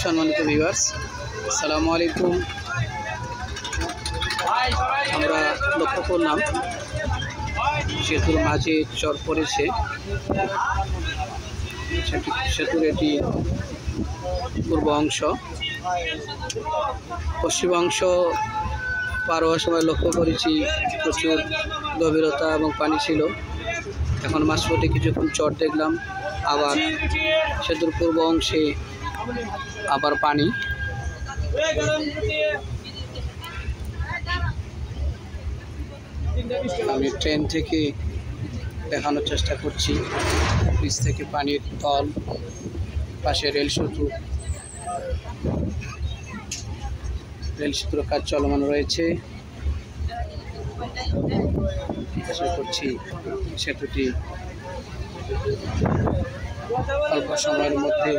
সম্মানিত ভিউয়ার্স, আসসালামু আলাইকুম। আমরা লক্ষ্য করলাম সেতুর মাঝে চর পড়েছে। সেতুর এটি পূর্ব অংশ। পশ্চিম অংশ পার হওয়ার সময় লক্ষ্য করেছি প্রচুর গভীরতা এবং পানি ছিল। এখন মাঝপথে কিছুক্ষণ চর দেখলাম, আবার সেতুর পূর্ব অংশে আবার পানি। আমি ট্রেন থেকে দেখানোর চেষ্টা করছি নিচ থেকে পানির তল, পাশে রেল সেতুর কাজ চলমান রয়েছে। আশা করছি সেতুটি অল্প সময়ের মধ্যে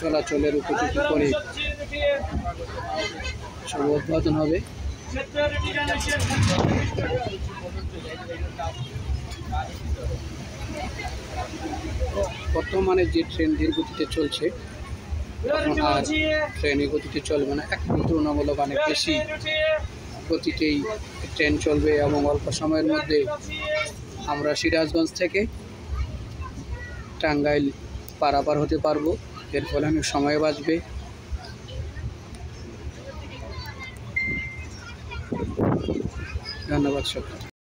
চলাচলের উপযোগী করে সব উদ্বোধন হবে। বর্তমানে যে ট্রেন ধীর গতিতে চলছে, এখন আর ট্রেনের গতিতে চলবে না, একটু তুলনামূলক অনেক বেশি গতিতেই ট্রেন চলবে এবং অল্প সময়ের মধ্যে আমরা সিরাজগঞ্জ থেকে টাঙ্গাইল পারাপার হতে পারবো। এর ফলে অনেক সময় বাঁচবে। ধন্যবাদ সকলকে।